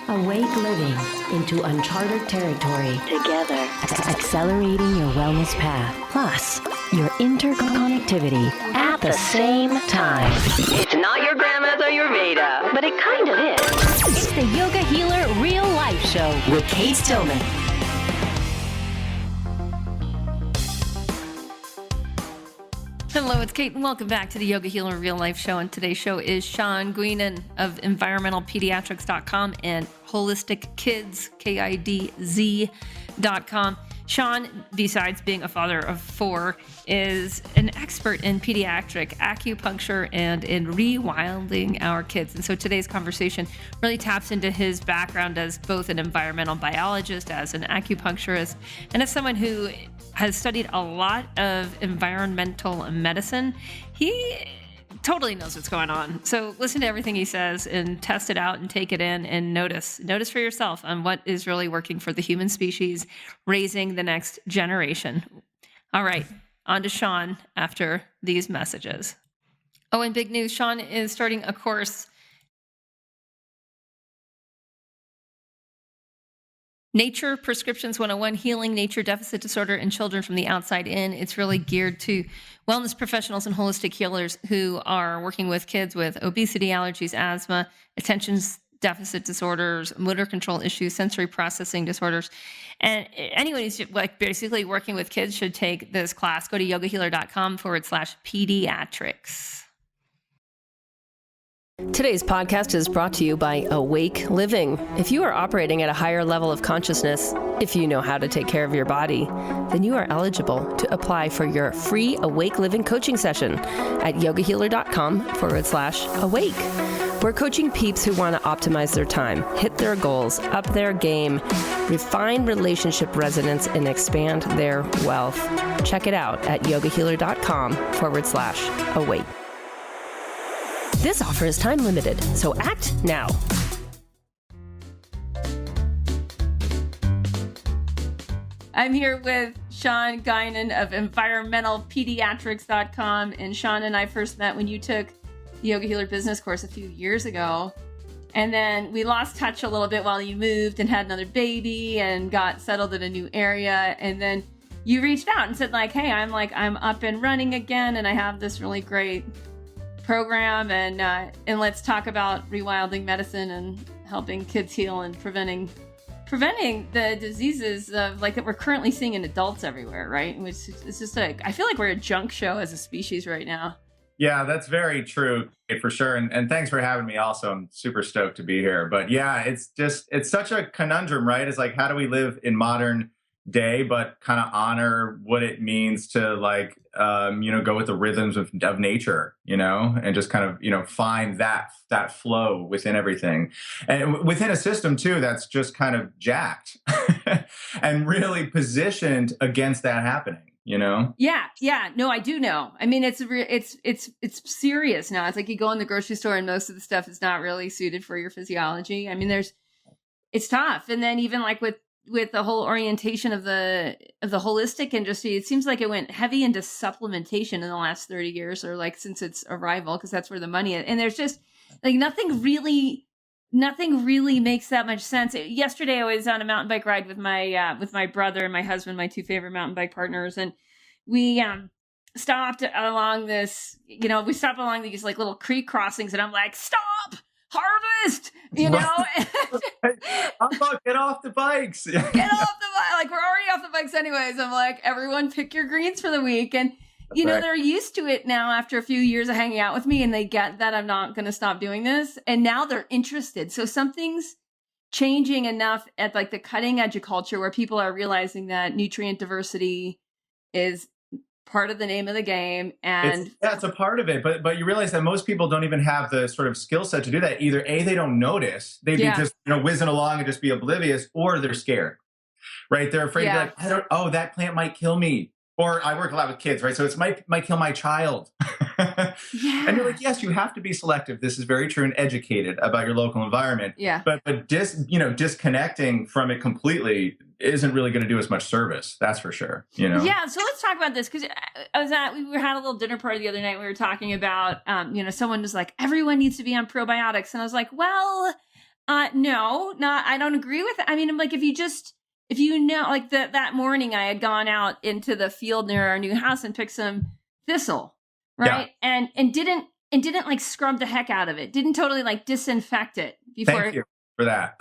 Awake living into uncharted territory together, accelerating your wellness path, plus your interconnectivity at the same time. It's not your grandma's or your Veda, but it kind of is. It's the Yoga Healer Real Life Show with Kate Tillman. Hello, it's Kate, and welcome back to the Yoga Healer Real Life Show. And today's show is Sean Guinan of environmentalpediatrics.com and holistickids, KIDZ.com. Sean, besides being a father of 4, is an expert in pediatric acupuncture and in rewilding our kids. And so today's conversation really taps into his background as both an environmental biologist, as an acupuncturist, and as someone who has studied a lot of environmental medicine. He totally knows what's going on. So listen to everything he says and test it out and take it in and notice for yourself on what is really working for the human species, raising the next generation. All right, on to Sean after these messages. Oh, and big news, Sean is starting a course, Nature Prescriptions 101, Healing Nature Deficit Disorder in Children from the Outside In. It's really geared to wellness professionals and holistic healers who are working with kids with obesity, allergies, asthma, attention deficit disorders, motor control issues, sensory processing disorders. And anyone who's like basically working with kids should take this class. Go to yogahealer.com/pediatrics. Today's podcast is brought to you by Awake Living. If you are operating at a higher level of consciousness, if you know how to take care of your body, then you are eligible to apply for your free Awake Living coaching session at yogahealer.com/awake. We're coaching peeps who want to optimize their time, hit their goals, up their game, refine relationship resonance, and expand their wealth. Check it out at yogahealer.com/awake. This offer is time limited, so act now. I'm here with Sean Guinan of environmentalpediatrics.com. And Sean and I first met when you took the Yoga Healer business course a few years ago. And then we lost touch a little bit while you moved and had another baby and got settled in a new area. And then you reached out and said like, hey, I'm up and running again. And I have this really great program, and let's talk about rewilding medicine and helping kids heal and preventing the diseases of like that we're currently seeing in adults everywhere, right? Which it's just like I feel like we're a junk show as a species right now. Yeah, that's very true, for sure. And thanks for having me also. I'm super stoked to be here. But yeah, it's such a conundrum, right? It's like, how do we live in modern day, but kind of honor what it means to like, go with the rhythms of nature, and just kind of, find that flow within everything and within a system too, that's just kind of jacked and really positioned against that happening. Yeah. No, I do know. I mean, it's serious now. It's like you go in the grocery store and most of the stuff is not really suited for your physiology. I mean, it's tough. And then even like with the whole orientation of the holistic industry, it seems like it went heavy into supplementation in the last 30 years or like since its arrival, because that's where the money is. And there's just like nothing really makes that much sense. Yesterday I was on a mountain bike ride with my brother and my husband, my 2 favorite mountain bike partners. And we stopped along this, we stopped along these like little creek crossings and I'm like, stop! Harvest, I'm like, get off the bikes. Get off the bike. Like we're already off the bikes anyways. I'm like, everyone pick your greens for the week. And they're used to it now after a few years of hanging out with me and they get that I'm not going to stop doing this. And now they're interested. So something's changing enough at like the cutting edge of culture where people are realizing that nutrient diversity is part of the name of the game. And it's a part of it, but you realize that most people don't even have the sort of skill set to do that. Either A, they don't notice, they'd be just whizzing along and just be oblivious, or they're scared, right? They're afraid to be like, that plant might kill me. Or I work a lot with kids, right? So it's might kill my child. And you're like, yes, you have to be selective. This is very true, and educated about your local environment. Yeah. But disconnecting from it completely isn't really going to do us much service. That's for sure. Yeah. So let's talk about this, because we had a little dinner party the other night. We were talking about, someone was like, everyone needs to be on probiotics, and I was like, well, No, not, I don't agree with it. I mean, like if you know, like that morning I had gone out into the field near our new house and picked some thistle, right? Yeah. And didn't like scrub the heck out of it. Didn't totally like disinfect it before. Thank you for that.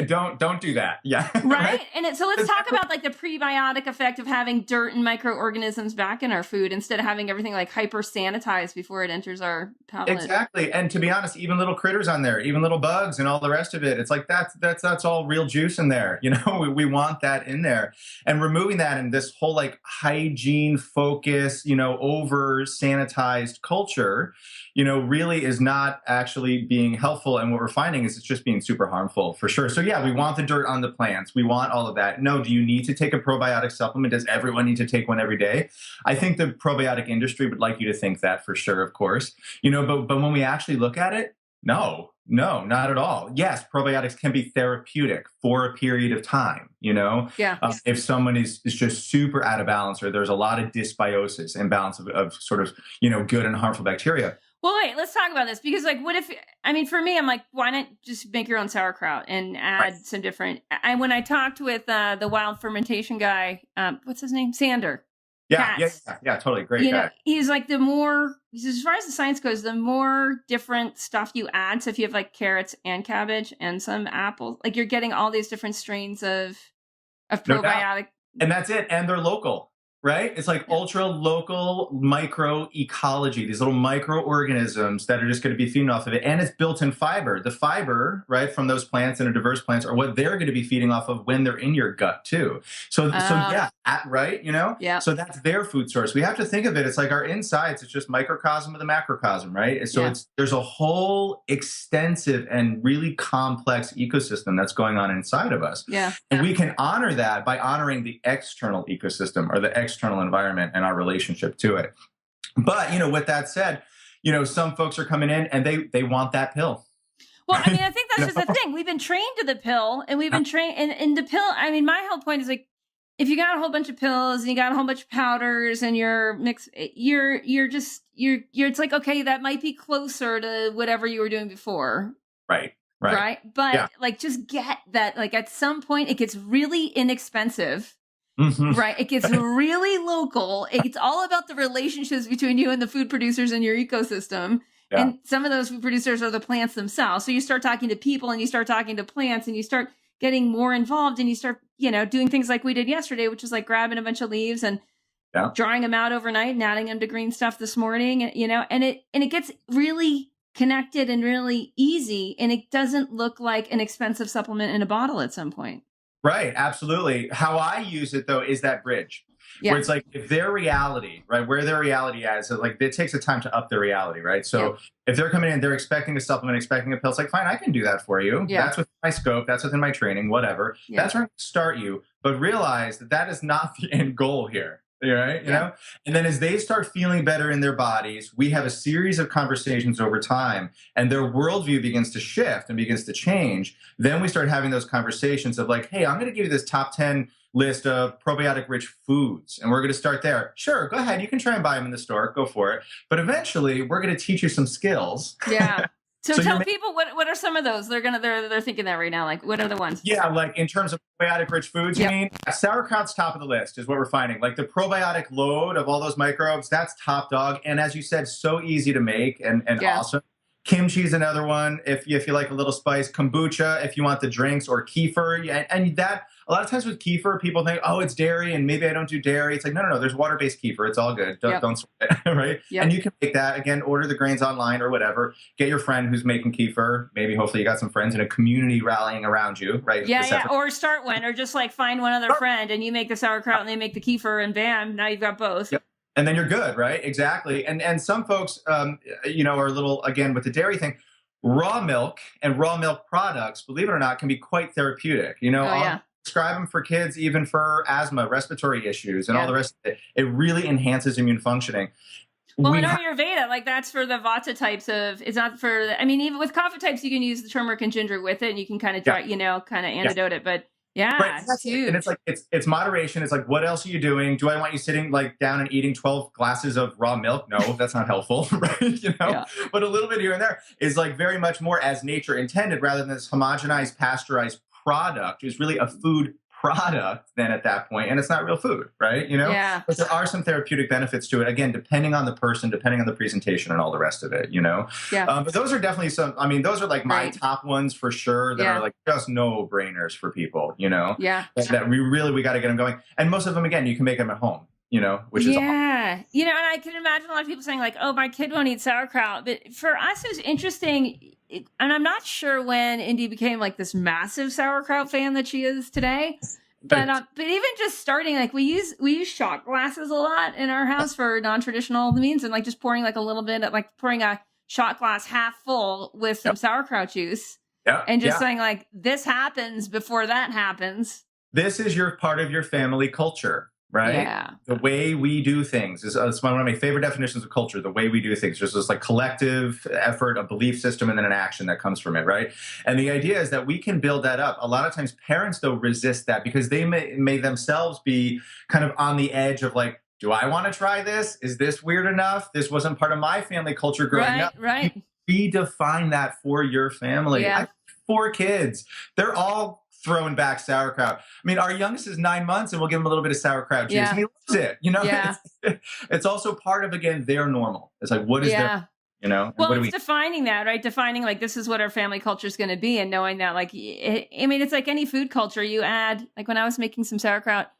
don't do that. Yeah. Right. And so let's talk about like the prebiotic effect of having dirt and microorganisms back in our food instead of having everything like hyper sanitized before it enters our palate. Exactly. And to be honest, even little critters on there, even little bugs and all the rest of it, it's like that's all real juice in there. You know, we want that in there. And removing that in this whole like hygiene focus, you know, over sanitized culture, you know, really is not actually being helpful. And what we're finding is it's just being super harmful for sure. So yeah, we want the dirt on the plants. We want all of that. No, do you need to take a probiotic supplement? Does everyone need to take one every day? I think the probiotic industry would like you to think that for sure, of course. You know, but when we actually look at it, no, not at all. Yes, probiotics can be therapeutic for a period of time, you know? Yeah. If someone is just super out of balance or there's a lot of dysbiosis, imbalance of sort of, you know, good and harmful bacteria. Well, wait, let's talk about this because like, what if, I mean, for me, I'm like, why not just make your own sauerkraut and add some different, when I talked with the wild fermentation guy, what's his name? Sander. Yeah, totally. Great guy. Know, he's like as far as the science goes, the more different stuff you add. So if you have like carrots and cabbage and some apples, like you're getting all these different strains of probiotic. And that's it. And they're local. Right? It's like ultra local micro ecology, these little microorganisms that are just going to be feeding off of it. And it's built in fiber. The fiber, right, from those plants and diverse plants are what they're going to be feeding off of when they're in your gut too. So yeah, right? You know? Yeah. So that's their food source. We have to think of it. It's like our insides, it's just microcosm of the macrocosm, right? So there's a whole extensive and really complex ecosystem that's going on inside of us. Yeah. And we can honor that by honoring the external ecosystem or the external environment and our relationship to it. But, you know, with that said, you know, some folks are coming in and they want that pill. Well, I mean, I think that's just the thing. We've been trained to the pill and we've been trained and the pill. I mean, my whole point is like, if you got a whole bunch of pills and you got a whole bunch of powders and you're mixed, you're it's like, okay, that might be closer to whatever you were doing before. Right. But like, just get that, like at some point it gets really inexpensive. Mm-hmm. Right. It gets really local. It's all about the relationships between you and the food producers in your ecosystem. Yeah. And some of those food producers are the plants themselves. So you start talking to people and you start talking to plants and you start getting more involved and you start, you know, doing things like we did yesterday, which is like grabbing a bunch of leaves and drying them out overnight and adding them to green stuff this morning, you know, and it gets really connected and really easy. And it doesn't look like an expensive supplement in a bottle at some point. Right. Absolutely. How I use it, though, is that bridge where it's like if their reality, right, where their reality is, so like it takes a time to up their reality. Right. So if they're coming in, they're expecting a supplement, expecting a pill. It's like, fine, I can do that for you. Yeah. That's within my scope. That's within my training, whatever. Yeah. That's where I start you. But realize that is not the end goal here. Right. You know, and then as they start feeling better in their bodies, we have a series of conversations over time and their worldview begins to shift and begins to change. Then we start having those conversations of like, hey, I'm going to give you this top 10 list of probiotic rich foods. And we're going to start there. Sure. Go ahead. You can try and buy them in the store. Go for it. But eventually we're going to teach you some skills. Yeah. So tell people what are some of those? They're thinking that right now. Like, what are the ones? Yeah, like in terms of probiotic-rich foods, you mean? Sauerkraut's top of the list is what we're finding. Like the probiotic load of all those microbes, that's top dog. And as you said, so easy to make and awesome. Kimchi's another one if you like a little spice. Kombucha if you want the drinks, or kefir. And that a lot of times with kefir, people think, oh, it's dairy and maybe I don't do dairy. It's like, no. There's water-based kefir. It's all good. Don't sweat it, right? Yep. And you can make that. Again, order the grains online or whatever. Get your friend who's making kefir. Maybe hopefully you got some friends in a community rallying around you, right? Yeah. Or start one, or just like find one other friend and you make the sauerkraut and they make the kefir and bam, now you've got both. Yep. And then you're good, right? Exactly. And some folks, you know, are a little, again, with the dairy thing, raw milk and raw milk products, believe it or not, can be quite therapeutic. You know, prescribe them for kids, even for asthma, respiratory issues, and all the rest of it. It really enhances immune functioning. Well, in Ayurveda, like that's for the Vata types of, it's not for, I mean, even with Kapha types, you can use the turmeric and ginger with it and you can kind of try, you know, kind of antidote it. But Yeah, Right. it's huge. And it's like, it's moderation. It's like, what else are you doing? Do I want you sitting like down and eating 12 glasses of raw milk? No, that's not helpful. Right. Yeah. But a little bit here and there is like very much more as nature intended rather than this homogenized, pasteurized product is really a food product then at that point, and it's not real food, right? Yeah. But there are some therapeutic benefits to it, again, depending on the person, depending on the presentation and all the rest of it. Yeah. But those are definitely those are like my Right. top ones for sure that Yeah. are like just no brainers for people, Yeah. that we got to get them going. And most of them, again, you can make them at home, which is awesome. And I can imagine a lot of people saying like, oh, my kid won't eat sauerkraut. But for us, it was interesting. And I'm not sure when Indy became like this massive sauerkraut fan that she is today. But even just starting, like we use shot glasses a lot in our house for non-traditional means, and like just pouring like a little bit of like pouring a shot glass half full with some sauerkraut juice. Yeah. And just saying like, this happens before that happens. This is your part of your family culture, right? Yeah. The way we do things is one of my favorite definitions of culture, the way we do things. There's this like collective effort, a belief system, and then an action that comes from it, right? And the idea is that we can build that up. A lot of times parents, though, resist that because they may themselves be kind of on the edge of like, do I want to try this? Is this weird enough? This wasn't part of my family culture growing up. Right. Redefine that for your family. Yeah. I have 4 kids. They're all throwing back sauerkraut. I mean, our youngest is 9 months and we'll give him a little bit of sauerkraut juice. Yeah. And he loves it. Yeah. It's also part of, again, their normal. It's like, what is their, Well, what do it's defining that, right? Defining like, this is what our family culture is going to be. And knowing that, like, it's like any food culture you add, like when I was making some sauerkraut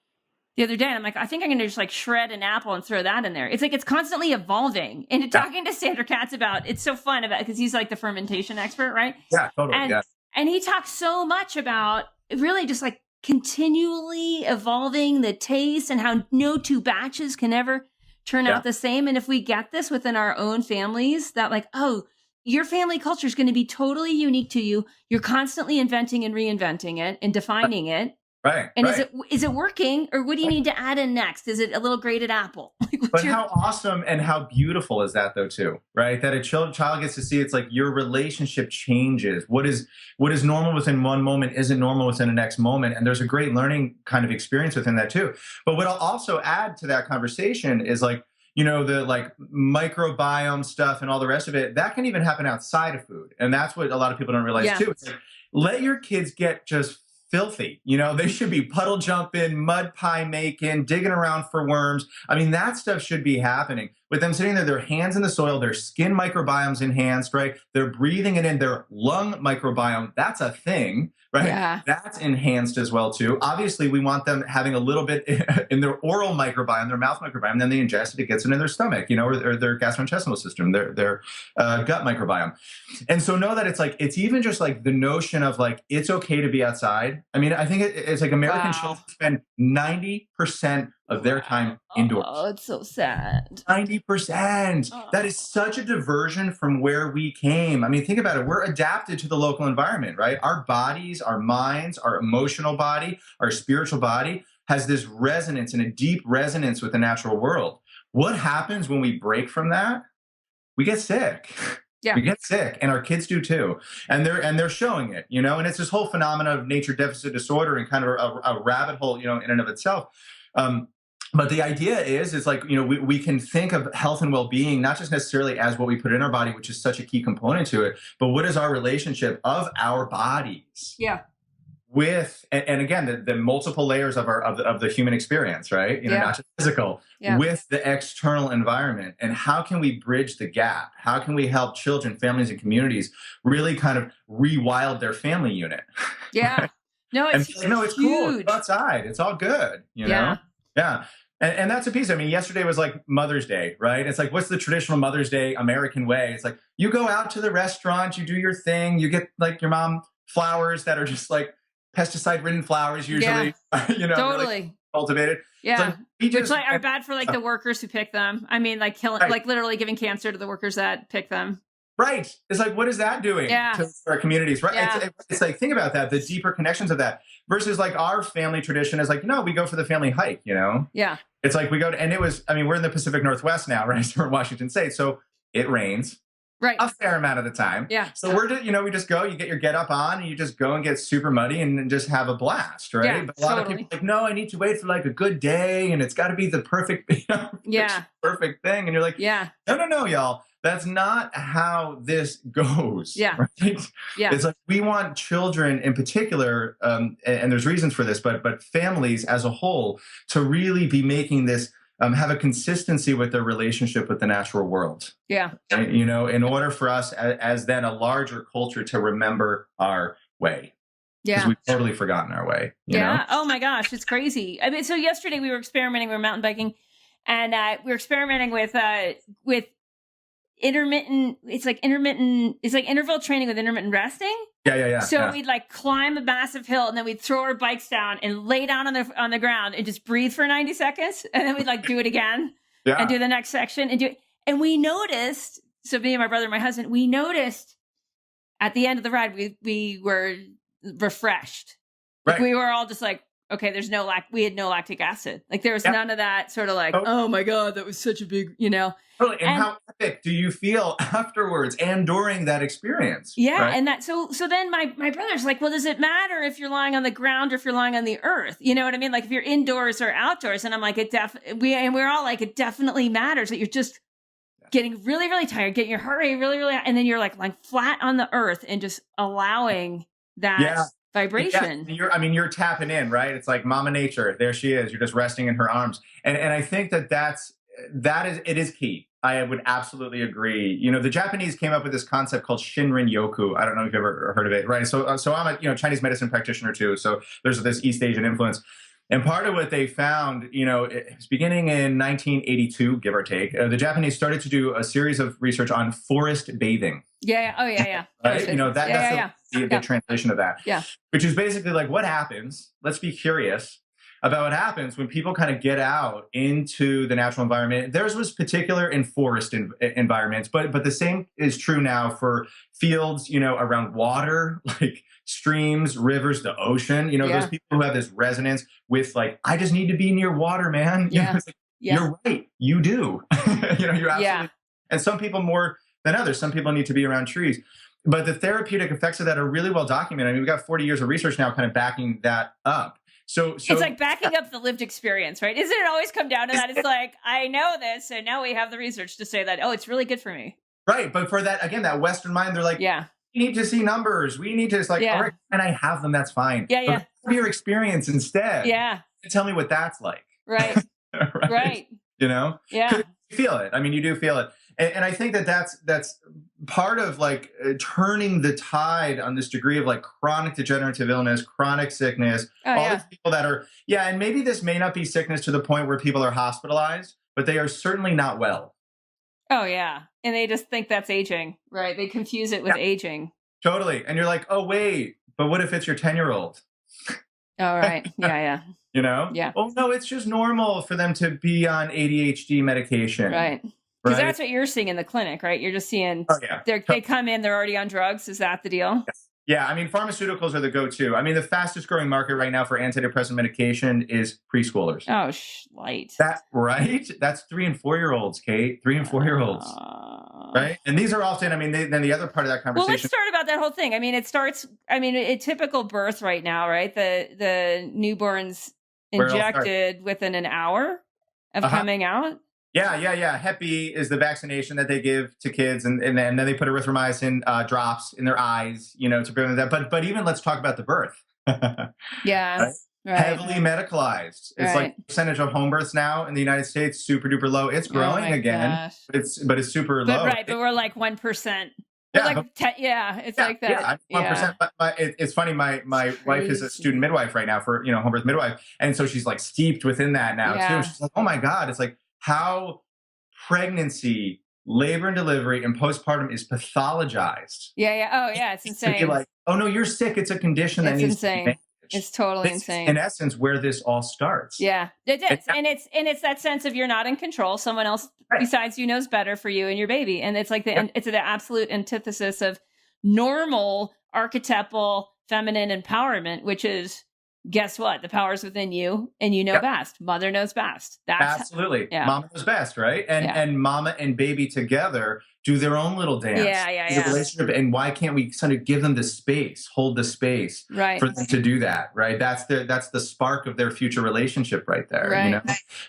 the other day, I'm like, I think I'm going to just like shred an apple and throw that in there. It's like, it's constantly evolving. And talking to Sandra Katz about, it's so fun about, because he's like the fermentation expert, right? Yeah, totally. And he talks so much about really just like continually evolving the taste and how no 2 batches can ever turn out the same. And if we get this within our own families, that like, oh, your family culture is going to be totally unique to you. You're constantly inventing and reinventing it and defining it. Right. And is it working, or what do you need to add in next? Is it a little grated apple? But how awesome and how beautiful is that though too, right? That a child gets to see it's like your relationship changes. What is normal within one moment isn't normal within the next moment. And there's a great learning kind of experience within that too. But what I'll also add to that conversation is like, the like microbiome stuff and all the rest of it, that can even happen outside of food. And that's what a lot of people don't realize too. It's like, let your kids get just filthy. They should be puddle jumping, mud pie making, digging around for worms. I mean, that stuff should be happening. With them sitting there, their hands in the soil, their skin microbiome's enhanced, right? They're breathing it in, their lung microbiome. That's a thing, right? Yeah. That's enhanced as well, too. Obviously, we want them having a little bit in their oral microbiome, their mouth microbiome, then they ingest it, it gets into their stomach, or their gastrointestinal system, their gut microbiome. And so know that it's even just like the notion of like, it's okay to be outside. I mean, I think it's like American children spend 90% of their time indoors. Oh, it's so sad. 90%. That is such a diversion from where we came. I mean, think about it. We're adapted to the local environment, right? Our bodies, our minds, our emotional body, our spiritual body has this resonance and a deep resonance with the natural world. What happens when we break from that? We get sick. Yeah. We get sick, and our kids do too. And they're showing it, and it's this whole phenomenon of nature deficit disorder and kind of a rabbit hole, in and of itself. But the idea is like, we can think of health and well-being, not just necessarily as what we put in our body, which is such a key component to it, but what is our relationship of our bodies with, and again, the multiple layers of the human experience, right? Not just physical, with the external environment. And how can we bridge the gap? How can we help children, families, and communities really kind of rewild their family unit? Yeah. No, it's it's cool. It's outside. It's all good, know? Yeah. And that's a piece. I mean, yesterday was like Mother's Day, right? It's like, what's the traditional Mother's Day American way? It's like, you go out to the restaurant, you do your thing, you get like your mom flowers that are just like pesticide-ridden flowers usually, totally really cultivated. Yeah. It's like, are bad for like the workers who pick them. I mean, like killing, like literally giving cancer to the workers that pick them. Right. It's like, what is that doing to our communities? Right. Yeah. It's like, think about that, the deeper connections of that versus like our family tradition is like, we go for the family hike, Yeah. It's like we go to, and we're in the Pacific Northwest now, right? So we're in Washington State. So it rains, Right. a fair amount of the time. Yeah. So we're just, we just go, you get your get up on and you just go and get super muddy and just have a blast, right? Yeah, But a lot of totally. people are like, no, I need to wait for like a good day and it's got to be the perfect, Yeah. perfect thing. And you're like, Yeah. no, y'all. That's not how this goes. Yeah. Right? Yeah. It's like we want children in particular, and there's reasons for this, but families as a whole to really be making this have a consistency with their relationship with the natural world. Yeah. Right? In order for us as then a larger culture to remember our way. Because Yeah. we've totally forgotten our way. You Yeah. know? Oh my gosh, it's crazy. I mean, so yesterday we were experimenting, we were mountain biking, and we were experimenting with intermittent. It's like interval training with intermittent resting. Yeah. So yeah. we'd like climb a massive hill, and then we'd throw our bikes down and lay down on the ground and just breathe for 90 seconds, and then we'd like do it again Yeah. and do the next section and do it. And we noticed. So me and my brother and my husband, we noticed at the end of the ride, we were refreshed. Like, Right. we were all just like, okay, we had no lactic acid. Like there was Yeah. none of that sort of like, Oh. oh my God, that was such a big, Totally. And and- how epic do you feel afterwards and during that experience? Yeah. right? And that, so then my brother's like, well, does it matter if you're lying on the ground or if you're lying on the earth? You know what I mean? Like if you're indoors or outdoors. And I'm like, we're all like, it definitely matters that you're just getting really, really tired, getting your heart rate really, really high, and then you're like lying flat on the earth and just allowing that Yeah. vibration. Yeah, you're tapping in, right? It's like Mama Nature. There she is. You're just resting in her arms. And I think it is key. I would absolutely agree. The Japanese came up with this concept called Shinrin Yoku. I don't know if you've ever heard of it, right? So I'm a Chinese medicine practitioner too. So there's this East Asian influence. And part of what they found, it's beginning in 1982, give or take, the Japanese started to do a series of research on forest bathing. Yeah. Oh, yeah. Right? That's the translation of that. Yeah. Which is basically like what happens. Let's be curious about what happens when people kind of get out into the natural environment. Theirs was particular in forest environments, but the same is true now for fields, around water, like streams, rivers, the ocean. Those people who have this resonance with like, I just need to be near water, man. It's like, You're right. You do. You absolutely. Yeah. And some people more than others. Some people need to be around trees. But the therapeutic effects of that are really well documented. We've got 40 years of research now kind of backing that up. So it's like backing up the lived experience, right? Isn't it always come down to that? It's like, I know this, and now we have the research to say that, oh, it's really good for me. Right. But for that, again, that Western mind, they're like, we need to see numbers. We need to, it's like, all right, and I have them, that's fine. Yeah, but have your experience instead. Yeah. Tell me what that's like. Right. Right. Yeah. You feel it. You do feel it. And I think that's part of like turning the tide on this degree of like chronic degenerative illness, chronic sickness, these people that are, and maybe this may not be sickness to the point where people are hospitalized, but they are certainly not well. Oh, yeah. And they just think that's aging, right? They confuse it with aging. Totally. And you're like, oh, wait, but what if it's your 10-year-old? Oh, right. Yeah. Yeah. Oh, no, it's just normal for them to be on ADHD medication. Right. Because that's what you're seeing in the clinic, right? You're just seeing they come in, they're already on drugs. Is that the deal? Yes. Yeah. Pharmaceuticals are the go-to. The fastest growing market right now for antidepressant medication is preschoolers. Oh, light. Right? That's 3 and 4-year-olds, Kate. 3 and 4-year-olds. Right? And these are often, then the other part of that conversation. Well, let's start about that whole thing. It starts, a typical birth right now, right? The newborn's injected within an hour of coming out. Yeah. Hep B is the vaccination that they give to kids, and then they put erythromycin drops in their eyes, to prevent that. But even let's talk about the birth. Yeah. Right. Heavily medicalized. It's like percentage of home births now in the United States, super duper low. It's growing again. But it's super low. Right, but we're like 1%. It's like that. 1%. But it's funny. My wife is a student midwife right now for home birth midwife, and so she's like steeped within that now too. She's like, oh my God, it's like how pregnancy, labor and delivery, and postpartum is pathologized. Yeah. Oh yeah, it's insane. To be like, oh no, you're sick. It's a condition that needs insane. to be managed. It's totally insane. In essence, where this all starts. Yeah, it is, and it's that sense of you're not in control. Someone else besides you knows better for you and your baby, and it's like it's the absolute antithesis of normal archetypal feminine empowerment, which is guess what? The power's within you, and you know best. Mother knows best. That's absolutely. Mama knows best, right? And mama and baby together do their own little dance. The relationship, and why can't we sort of give them the space, hold the space for them to do that, right? That's the spark of their future relationship right there. You know?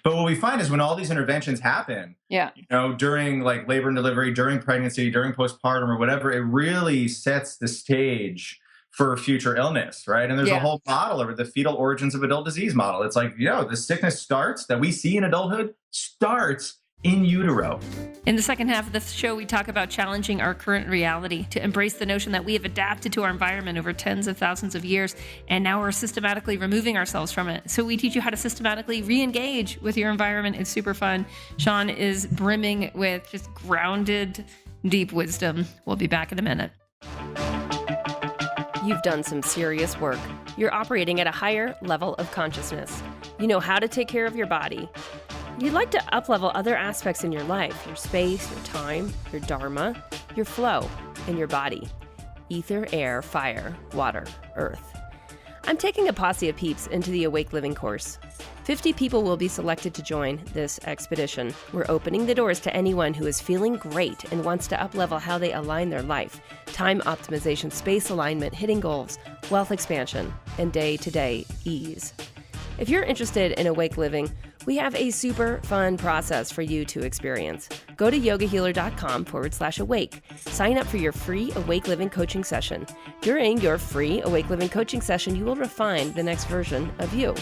But what we find is when all these interventions happen, you know, during like labor and delivery, during pregnancy, during postpartum or whatever, it really sets the stage for future illness, right? And there's a whole model over the fetal origins of adult disease model. It's like, you know, the sickness starts that we see in adulthood starts in utero. In the second half of the show, we talk about challenging our current reality to embrace the notion that we have adapted to our environment over tens of thousands of years, and now we're systematically removing ourselves from it. So we teach you how to systematically re-engage with your environment. It's super fun. Sean is brimming with just grounded, deep wisdom. We'll be back in a minute. You've done some serious work. You're operating at a higher level of consciousness. You know how to take care of your body. You'd like to uplevel other aspects in your life, your space, your time, your dharma, your flow, and your body. Ether, air, fire, water, earth. I'm taking a posse of peeps into the Awake Living course. 50 people will be selected to join this expedition. We're opening the doors to anyone who is feeling great and wants to uplevel how they align their life. Time optimization, space alignment, hitting goals, wealth expansion, and day-to-day ease. If you're interested in Awake Living, we have a super fun process for you to experience. Go to yogahealer.com/awake. Sign up for your free Awake Living coaching session. During your free Awake Living coaching session, you will refine the next version of you.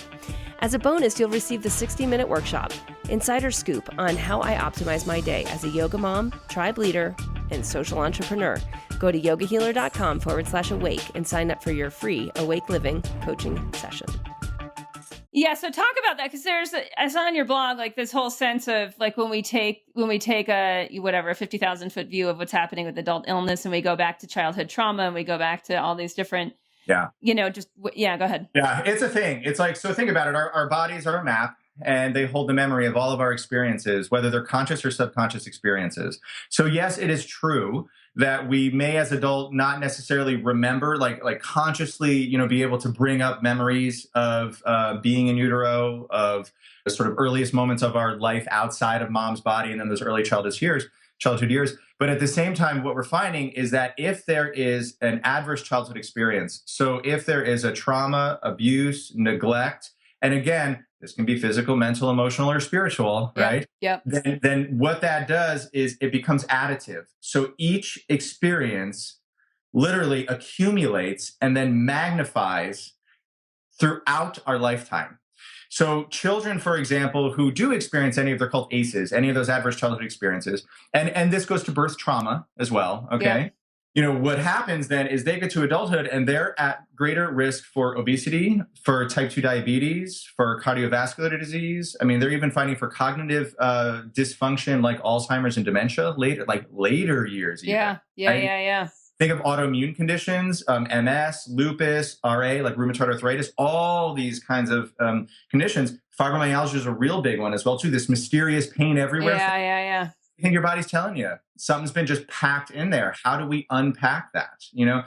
As a bonus, you'll receive the 60-minute workshop, Insider Scoop on how I optimize my day as a yoga mom, tribe leader, and social entrepreneur. Go to yogahealer.com/awake and sign up for your free Awake Living coaching session. Yeah, so talk about that, because I saw on your blog like this whole sense of like when we take a 50,000 foot view of what's happening with adult illness, and we go back to childhood trauma, and we go back to all these different go ahead. Yeah, it's a thing. It's like, so think about it. Our bodies are a map, and they hold the memory of all of our experiences, whether they're conscious or subconscious experiences. So yes, it is true that we may as adult not necessarily remember, like consciously, you know, be able to bring up memories of being in utero, of the sort of earliest moments of our life outside of mom's body, and then those early childhood years. But at the same time, what we're finding is that if there is an adverse childhood experience, so if there is a trauma, abuse, neglect, and again, this can be physical, mental, emotional, or spiritual, right? Yep. Then what that does is it becomes additive. So each experience literally accumulates and then magnifies throughout our lifetime. So children, for example, who do experience any of, they're called ACEs, any of those adverse childhood experiences, and this goes to birth trauma as well, okay? Yeah. You know, what happens then is they get to adulthood and they're at greater risk for obesity, for type 2 diabetes, for cardiovascular disease. I mean, they're even fighting for cognitive dysfunction like Alzheimer's and dementia later years. Yeah. Think of autoimmune conditions, MS, lupus, RA, like rheumatoid arthritis, all these kinds of conditions. Fibromyalgia is a real big one as well, too. This mysterious pain everywhere. Yeah. I think your body's telling you something's been just packed in there. How do we unpack that? You know,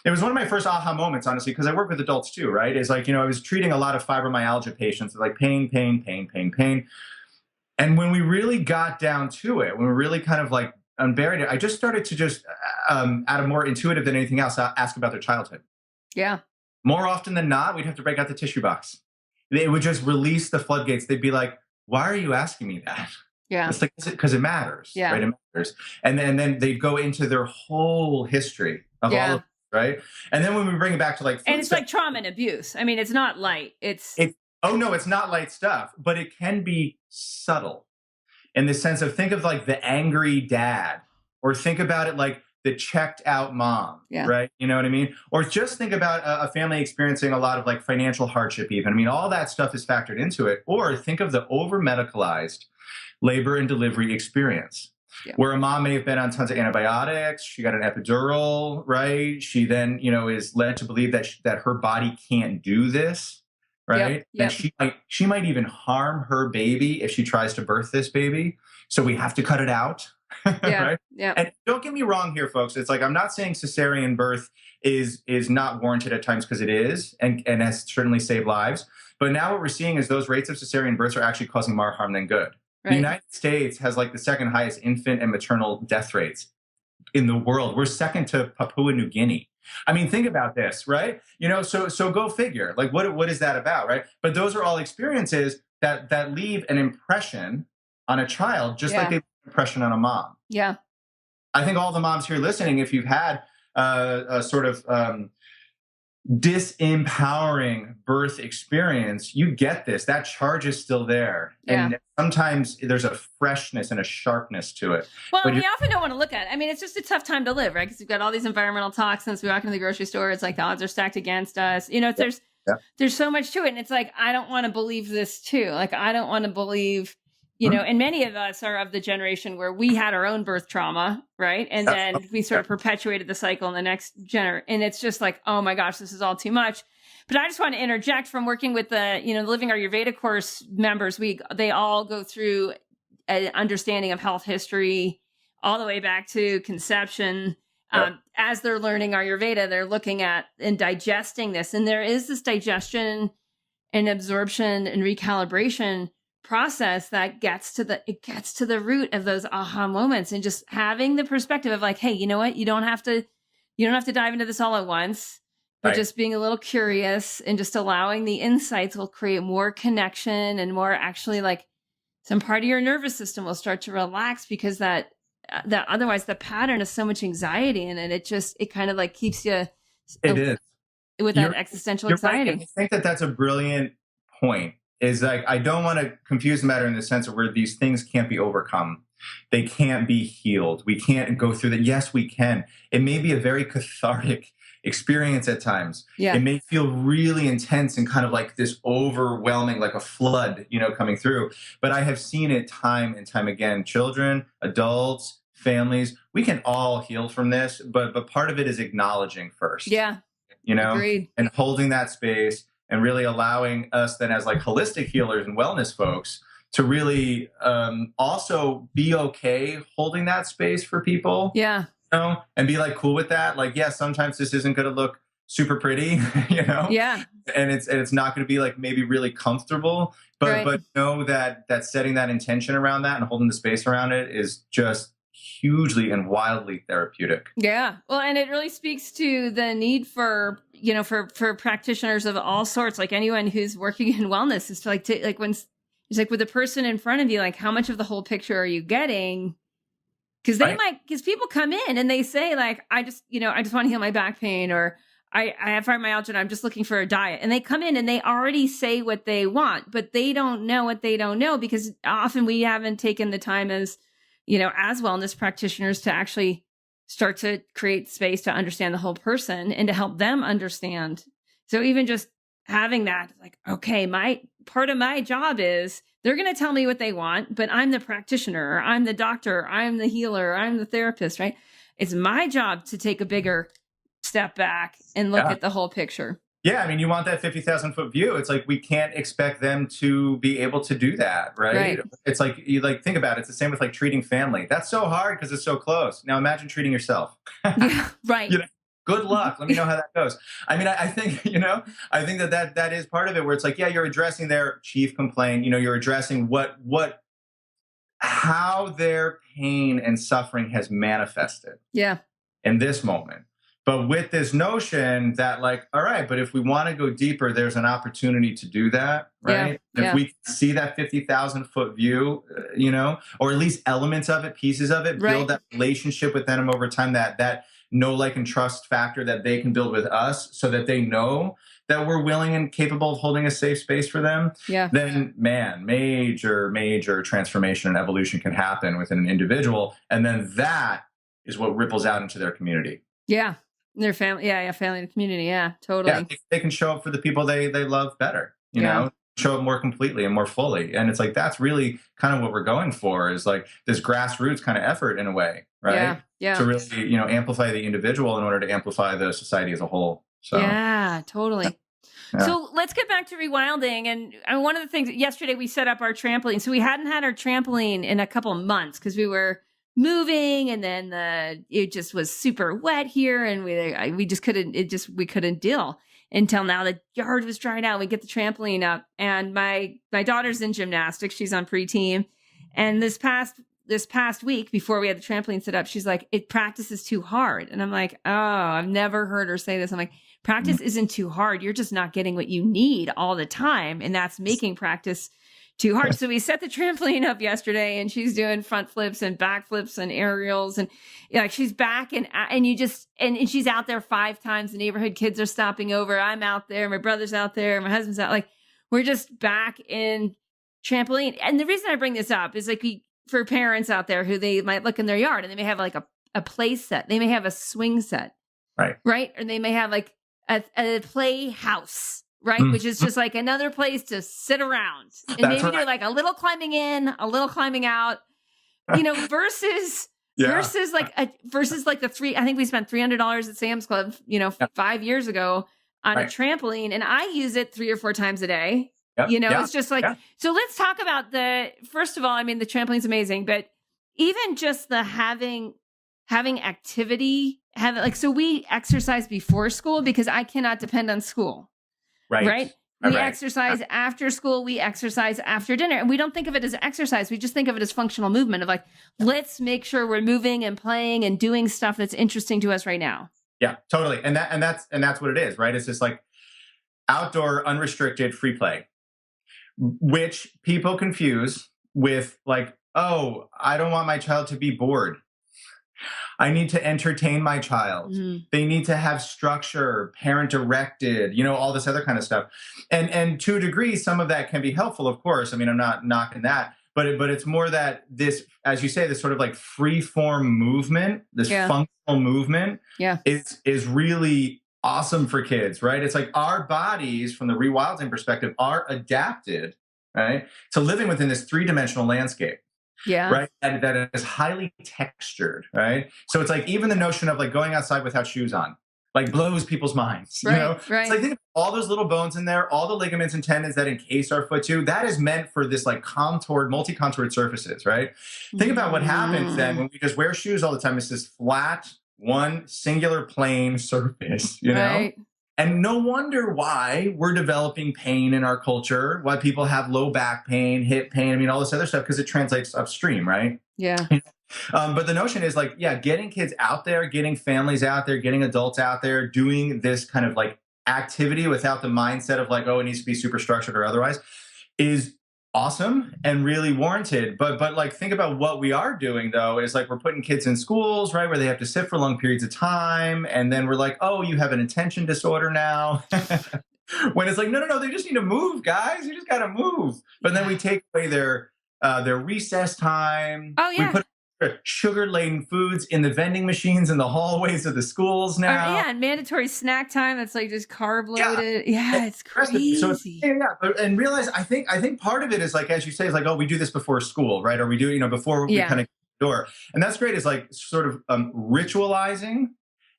it was one of my first aha moments, honestly, because I work with adults too, right? It's like, you know, I was treating a lot of fibromyalgia patients, like pain. And when we really got down to it, when we really kind of like unburied it, I just started to out of more intuitive than anything else, ask about their childhood. Yeah. More often than not, we'd have to break out the tissue box. They would just release the floodgates. They'd be like, why are you asking me that? Yeah. It's like, because it matters, right? It matters. And then they go into their whole history of all of it, right? And then when we bring it back to like, and it's like trauma and abuse. I mean, it's not light. It's not light stuff, but it can be subtle in the sense of, think of like the angry dad, or think about it like the checked out mom, right? You know what I mean? Or just think about a family experiencing a lot of like financial hardship even. I mean, all that stuff is factored into it. Or think of the over-medicalized labor and delivery experience, where a mom may have been on tons of antibiotics. She got an epidural, right? She then, you know, is led to believe that her body can't do this, right? Yep. And she might even harm her baby if she tries to birth this baby. So we have to cut it out. Yeah. right? Yeah. And don't get me wrong here, folks. It's like, I'm not saying cesarean birth is not warranted at times, because it is, and has certainly saved lives. But now what we're seeing is those rates of cesarean births are actually causing more harm than good. The Right. United States has like the second highest infant and maternal death rates in the world. We're second to Papua New Guinea. I mean, think about this, right? So go figure. Like, what is that about, right? But those are all experiences that leave an impression on a child, just like they leave an impression on a mom. Yeah. I think all the moms here listening, if you've had a sort of disempowering birth experience, you get this. That charge is still there. Yeah. And sometimes there's a freshness and a sharpness to it. Well, But we often don't want to look at it. I mean, it's just a tough time to live, right? Because we've got all these environmental toxins. We walk into the grocery store, it's like the odds are stacked against us. There's so much to it. And it's like, I don't want to believe this too. Like, I don't want to believe, and many of us are of the generation where we had our own birth trauma, right? And then we sort of perpetuated the cycle in the next generation. And it's just like, oh my gosh, this is all too much. But I just want to interject from working with the, Living Our Ayurveda course members. They all go through an understanding of health history all the way back to conception. As they're learning Ayurveda, they're looking at and digesting this. And there is this digestion and absorption and recalibration process that gets to the root of those aha moments, and just having the perspective of like, hey, you know what? You don't have to dive into this all at once, but just being a little curious and just allowing the insights will create more connection and more, actually, like, some part of your nervous system will start to relax, because that otherwise the pattern is so much anxiety in it. It kind of like keeps you with that existential anxiety. Right. I think that's a brilliant point. Is like, I don't want to confuse the matter in the sense of where these things can't be overcome. They can't be healed. We can't go through that. Yes, we can. It may be a very cathartic experience at times. Yeah. It may feel really intense and kind of like this overwhelming, like a flood, coming through. But I have seen it time and time again. Children, adults, families, we can all heal from this, but part of it is acknowledging first. Yeah. Agreed. And holding that space, and really allowing us then as like holistic healers and wellness folks to really also be okay holding that space for people. Yeah. And be like cool with that. Like, yeah, sometimes this isn't going to look super pretty, Yeah. And it's not going to be like maybe really comfortable, but know that setting that intention around that and holding the space around it is just hugely and wildly therapeutic. Yeah. Well, and it really speaks to the need for, for practitioners of all sorts, like anyone who's working in wellness, is to when it's like with the person in front of you, like, how much of the whole picture are you getting? Because because people come in and they say like, I just want to heal my back pain, or I have fibromyalgia and I'm just looking for a diet. And they come in and they already say what they want, but they don't know what they don't know, because often we haven't taken the time as wellness practitioners to actually start to create space to understand the whole person and to help them understand. So even just having that, like, okay, part of my job is they're going to tell me what they want, but I'm the practitioner, or I'm the doctor, I'm the healer, I'm the therapist, right? It's my job to take a bigger step back and look at the whole picture. Yeah, I mean, you want that 50,000 foot view. It's like, we can't expect them to be able to do that, right? It's like, think about it. It's the same with like treating family. That's so hard because it's so close. Now imagine treating yourself. Yeah, right. Good luck. Let me know how that goes. I mean, I think, I think that is part of it, where it's like, yeah, you're addressing their chief complaint. You're addressing how their pain and suffering has manifested. Yeah. In this moment. But with this notion that like, all right, but if we want to go deeper, there's an opportunity to do that, right? Yeah. If we see that 50,000 foot view, or at least elements of it, pieces of it, build that relationship with them over time, that know, like, and trust factor that they can build with us, so that they know that we're willing and capable of holding a safe space for them, then man, major transformation and evolution can happen within an individual. And then that is what ripples out into their community. Yeah. Their family. Yeah. Family and community. Yeah, totally. Yeah, they can show up for the people they love better, show up more completely and more fully. And it's like, that's really kind of what we're going for, is like this grassroots kind of effort in a way, right? Yeah. To really, amplify the individual in order to amplify the society as a whole. So yeah, totally. Yeah. So let's get back to rewilding. And one of the things, yesterday we set up our trampoline. So we hadn't had our trampoline in a couple of months because we were moving, and then it just was super wet here, and we couldn't deal until now. The yard was dried out. We get the trampoline up, and my daughter's in gymnastics. She's on pre-team, and this past week before we had the trampoline set up, she's like, practice is too hard. And I'm like, oh, I've never heard her say this. I'm like, practice isn't too hard. You're just not getting what you need all the time. And that's making practice too hard. So we set the trampoline up yesterday, and she's doing front flips and back flips and aerials. And she's back and she's out there 5 times. The neighborhood kids are stopping over. I'm out there. My brother's out there. My husband's out. Like, we're just back in trampoline. And the reason I bring this up is for parents out there who they might look in their yard and they may have like a play set. They may have a swing set. Right. Or they may have like a play house, right? Which is just like another place to sit around and maybe do like a little climbing in, a little climbing out, versus like the I think we spent $300 at Sam's Club, 5 years ago on a trampoline, and I use it 3 or 4 times a day. It's just like, so let's talk about first of all, I mean, the trampoline's amazing, but even just the having activity, so we exercise before school because I cannot depend on school. Right. We exercise after school. We exercise after dinner, and we don't think of it as exercise. We just think of it as functional movement of like, let's make sure we're moving and playing and doing stuff that's interesting to us right now. Yeah, totally. And that's what it is, right? It's just like outdoor, unrestricted, free play, which people confuse with like, oh, I don't want my child to be bored. I need to entertain my child. They need to have structure, parent directed, all this other kind of stuff. And to a degree, some of that can be helpful, of course. I mean, I'm not knocking that, but it's more that this, as you say, this sort of like free form movement, this functional movement is really awesome for kids, right? It's like our bodies from the rewilding perspective are adapted, right, to living within this 3-dimensional landscape. Right. And that is highly textured. Right. So it's like even the notion of like going outside without shoes on, like blows people's minds. Right. It's like think of all those little bones in there, all the ligaments and tendons that encase our foot too. That is meant for this like multi-contoured surfaces. Right. Think about what happens then when we just wear shoes all the time. It's this flat, one singular plane surface, Right. And no wonder why we're developing pain in our culture, why people have low back pain, hip pain, I mean, all this other stuff, because it translates upstream, right? Yeah. But the notion is like, getting kids out there, getting families out there, getting adults out there, doing this kind of like activity without the mindset of like, oh, it needs to be super structured or otherwise is awesome and really warranted. But like, think about what we are doing though, is like, we're putting kids in schools, right, where they have to sit for long periods of time. And then we're like, oh, you have an attention disorder now. When it's like, no, they just need to move, guys. You just got to move. But then we take away their recess time. Oh, yeah. We put sugar-laden foods in the vending machines in the hallways of the schools now. And mandatory snack time that's like just carb loaded. Yeah, it's crazy. So and realize I think part of it is like, as you say, is like, oh, we do this before school, right? Or we do it, before we kind of get the door. And that's great. Is like sort of ritualizing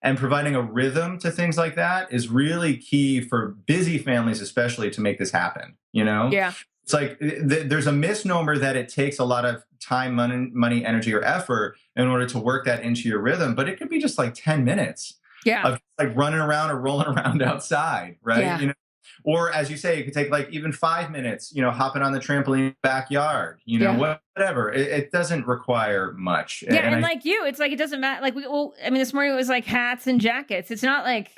and providing a rhythm to things like that is really key for busy families, especially, to make this happen. Yeah. It's like there's a misnomer that it takes a lot of time, money, energy, or effort in order to work that into your rhythm. But it could be just like 10 minutes of like running around or rolling around outside, right? Yeah. Or as you say, it could take like even 5 minutes, hopping on the trampoline backyard, whatever. It doesn't require much. Yeah, and like it's like it doesn't matter. Like this morning it was like hats and jackets. It's not like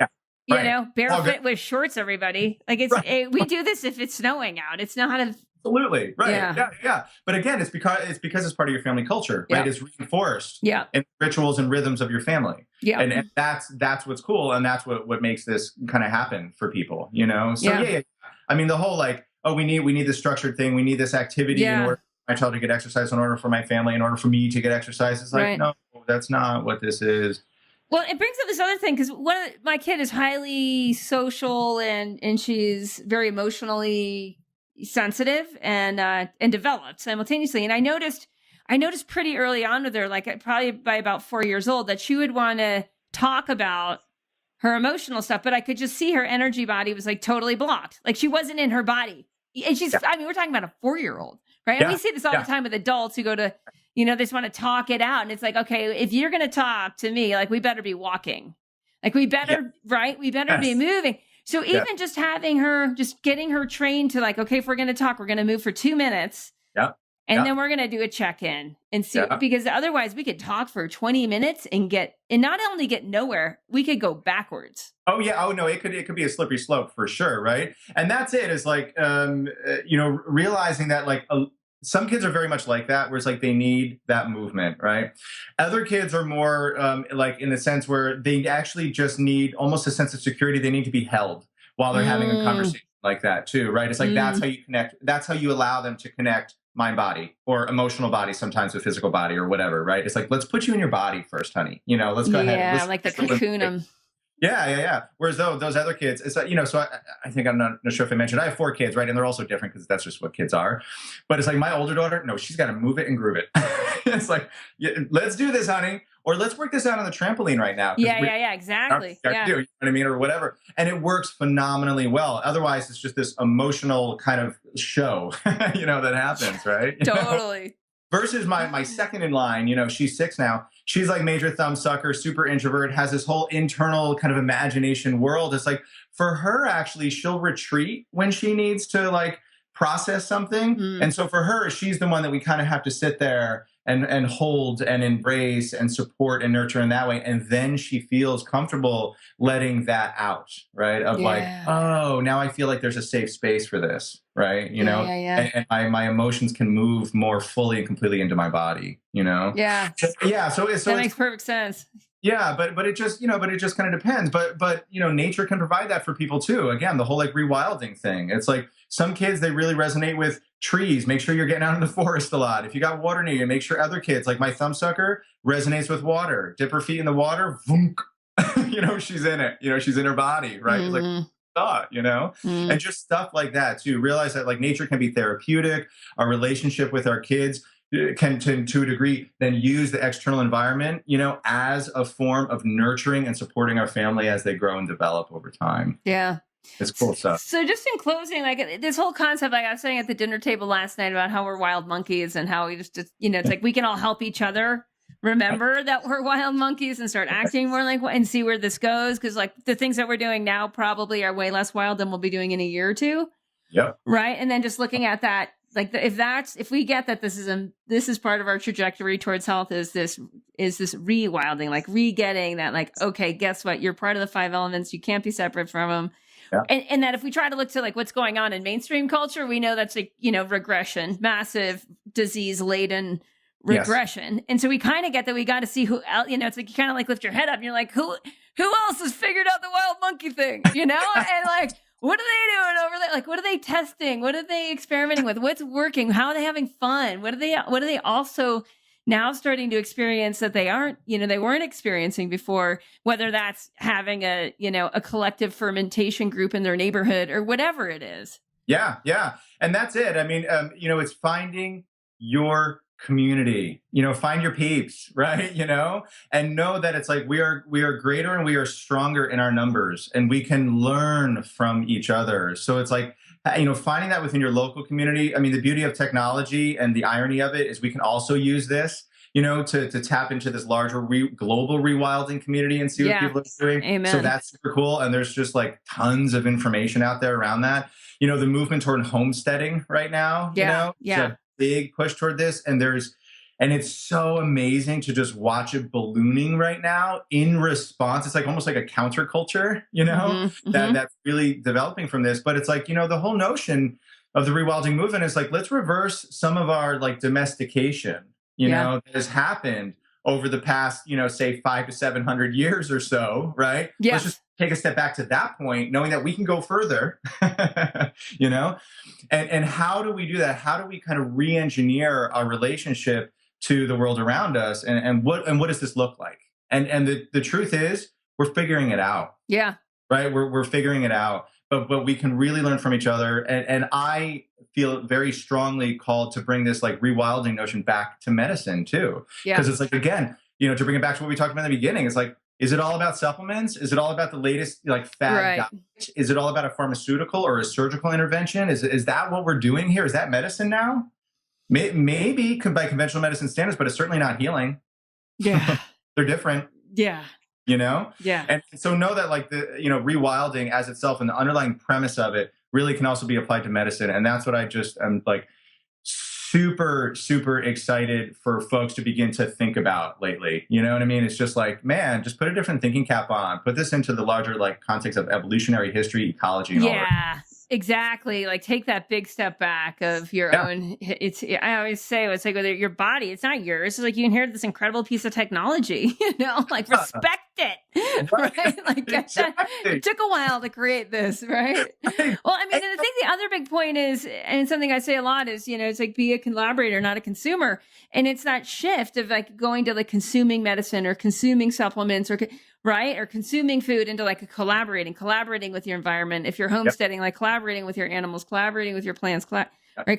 barefoot with shorts, everybody. Like we do this if it's snowing out. It's not absolutely right. Yeah. But again, it's because it's part of your family culture, right? It's reinforced in rituals and rhythms of your family. Yeah. And that's what's cool. And that's what makes this kind of happen for people, So I mean, the whole like, oh, we need this structured thing. We need this activity in order for my child to get exercise, in order for my family, in order for me to get exercise. It's like, no, that's not what this is. Well, it brings up this other thing, because my kid is highly social and she's very emotionally sensitive and developed simultaneously. And I noticed pretty early on with her, like probably by about 4 years old, that she would want to talk about her emotional stuff, but I could just see her energy body was like totally blocked. Like she wasn't in her body. And we're talking about a 4-year-old, right? And we see this all the time with adults who go to, they just want to talk it out. And it's like, okay, if you're going to talk to me, like we better be walking. Like we better, right? We better be moving. So even just having her, just getting her trained to like, okay, if we're going to talk, we're going to move for 2 minutes. Yep. And then we're going to do a check-in and see, because otherwise we could talk for 20 minutes and not only get nowhere, we could go backwards. Oh yeah. Oh no, it could be a slippery slope for sure. Right. And that's it, is like, realizing that like some kids are very much like that, where it's like they need that movement, right? Other kids are more like in the sense where they actually just need almost a sense of security. They need to be held while they're having a conversation like that too, right? It's like, that's how you connect. That's how you allow them to connect mind body or emotional body, sometimes with physical body or whatever, right? It's like, let's put you in your body first, honey. Let's go ahead. Yeah, like the cocoon them. Yeah. Whereas those other kids, it's like, so I think I'm not sure if I mentioned, I have 4 kids, right? And they're also different because that's just what kids are. But it's like my older daughter, no, she's got to move it and groove it. It's like, let's do this, honey. Or let's work this out on the trampoline right now. Yeah, exactly. You know what I mean? Or whatever. And it works phenomenally well. Otherwise, it's just this emotional kind of show, that happens, right? Totally. Versus my second in line, she's 6 now. She's like major thumb sucker, super introvert, has this whole internal kind of imagination world. It's like, for her, actually, she'll retreat when she needs to like process something. And so for her, she's the one that we kind of have to sit there and hold and embrace and support and nurture in that way. And then she feels comfortable letting that out, right? Of like, oh, now I feel like there's a safe space for this, right? And my emotions can move more fully and completely into my body, Yeah. So that makes perfect sense. Yeah, but it just kind of depends. But nature can provide that for people too. Again, the whole like rewilding thing. It's like some kids, they really resonate with trees. Make sure you're getting out in the forest a lot. If you got water near you, make sure other kids, like my thumbsucker, resonates with water. Dip her feet in the water, voonk. She's in it. She's in her body, right? It's like thought, and just stuff like that too. Realize that like nature can be therapeutic. Our relationship with our kids can, to a degree, then use the external environment, as a form of nurturing and supporting our family as they grow and develop over time. Yeah. It's cool stuff. So just in closing, like this whole concept, like I was saying at the dinner table last night about how we're wild monkeys and how we just it's like we can all help each other remember that we're wild monkeys and start acting more like and see where this goes. Because like the things that we're doing now probably are way less wild than we'll be doing in a year or two. Yep. Right. And then just looking at that, like if we get that this is part of our trajectory towards health, is this rewilding, like re-getting that, like, okay, guess what? You're part of the 5 elements. You can't be separate from them. Yeah. And that if we try to look to like what's going on in mainstream culture, we know that's like, regression, massive disease laden regression. Yes. And so we kind of get that we got to see who else, it's like you kind of like lift your head up and you're like, who else has figured out the wild monkey thing, and like, what are they doing over there? Like, what are they testing? What are they experimenting with? What's working? How are they having fun? What are they also now starting to experience that they aren't, they weren't experiencing before, whether that's having a collective fermentation group in their neighborhood or whatever it is. Yeah. And that's it. I mean, it's finding your community, find your peeps, right? And know that it's like we are greater and we are stronger in our numbers and we can learn from each other. So it's like, finding that within your local community. I mean, the beauty of technology and the irony of it is we can also use this, to tap into this larger global rewilding community and see what people are doing. Amen. So that's super cool. And there's just like tons of information out there around that. The movement toward homesteading right now, Yeah. So big push toward this. And it's so amazing to just watch it ballooning right now in response. It's like almost like a counterculture, that's really developing from this. But it's like, the whole notion of the rewilding movement is like, let's reverse some of our like domestication, that has happened over the past, say 500 to 700 years or so, right? Yeah. Let's just take a step back to that point, knowing that we can go further, and how do we do that? How do we kind of re-engineer our relationship to the world around us? And what does this look like? And the truth is we're figuring it out. Yeah. Right. We're figuring it out, but we can really learn from each other. And I feel very strongly called to bring this like rewilding notion back to medicine too. Yeah. Because it's like, again, to bring it back to what we talked about in the beginning, it's like, is it all about supplements? Is it all about the latest like fad diet? Is it all about a pharmaceutical or a surgical intervention? Is that what we're doing here? Is that medicine now? Maybe by conventional medicine standards, but it's certainly not healing. Yeah. They're different. Yeah. Yeah. And so know that like the, rewilding as itself and the underlying premise of it really can also be applied to medicine. And that's what I'm like super, super excited for folks to begin to think about lately. You know what I mean? It's just like, man, just put a different thinking cap on, put this into the larger like context of evolutionary history, ecology, and all that. Exactly. Like take that big step back of your own. I always say, it's like your body, it's not yours. It's like you inherited this incredible piece of technology, like respect it, right? Like it took a while to create this, right? Well, I mean, and I think the other big point is, and something I say a lot is, it's like be a collaborator, not a consumer. And it's that shift of like going to like consuming medicine or consuming supplements or right? Or consuming food into like collaborating with your environment. If you're homesteading, like collaborating with your animals, collaborating with your plants, right?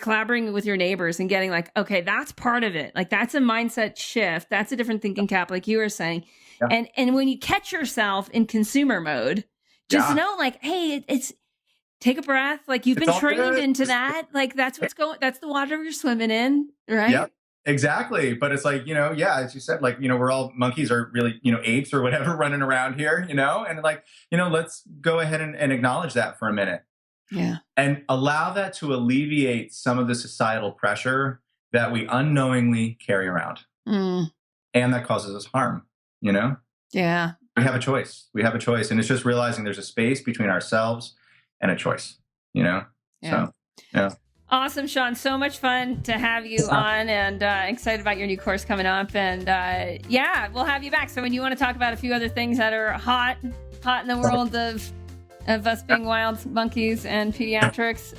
Collaborating with your neighbors and getting like, okay, that's part of it. Like that's a mindset shift. That's a different thinking cap, like you were saying. Yeah. And when you catch yourself in consumer mode, just know like, hey, it's take a breath. Like you've been trained into that. Like that's that's the water you're swimming in, right? Yep. Exactly. But it's like, as you said, like, we're all monkeys or really, apes or whatever running around here, and like, let's go ahead and acknowledge that for a minute. Yeah. And allow that to alleviate some of the societal pressure that we unknowingly carry around. And that causes us harm, Yeah. We have a choice. And it's just realizing there's a space between ourselves and a choice, Yeah. So, yeah. Awesome, Sean. So much fun to have you on, and excited about your new course coming up. And we'll have you back. So when you want to talk about a few other things that are hot in the world of us being wild monkeys and pediatrics,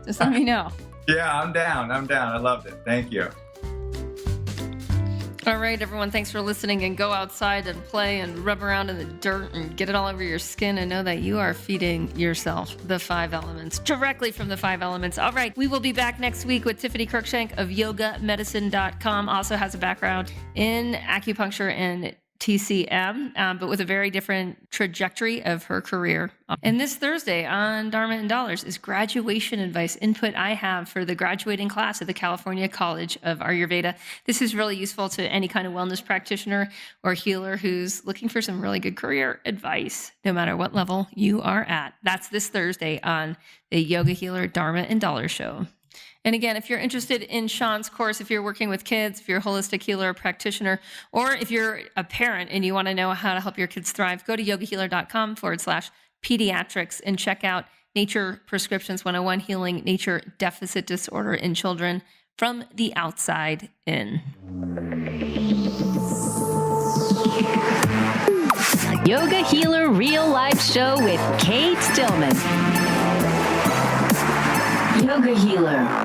just let me know. Yeah, I'm down. I loved it. Thank you. All right, everyone. Thanks for listening, and go outside and play and rub around in the dirt and get it all over your skin, and know that you are feeding yourself the 5 elements directly from the 5 elements. All right. We will be back next week with Tiffany Cruikshank of yogamedicine.com. Also has a background in acupuncture and TCM, but with a very different trajectory of her career. And this Thursday on Dharma and Dollars is graduation advice input I have for the graduating class at the California College of Ayurveda. This is really useful to any kind of wellness practitioner or healer who's looking for some really good career advice, no matter what level you are at. That's this Thursday on the Yoga Healer Dharma and Dollars show. And again, if you're interested in Sean's course, if you're working with kids, if you're a holistic healer or practitioner, or if you're a parent and you want to know how to help your kids thrive, go to yogahealer.com/pediatrics and check out Nature Prescriptions 101, Healing Nature Deficit Disorder in Children from the Outside In. Yoga Healer Real Life Show with Kate Stillman. Yoga Healer.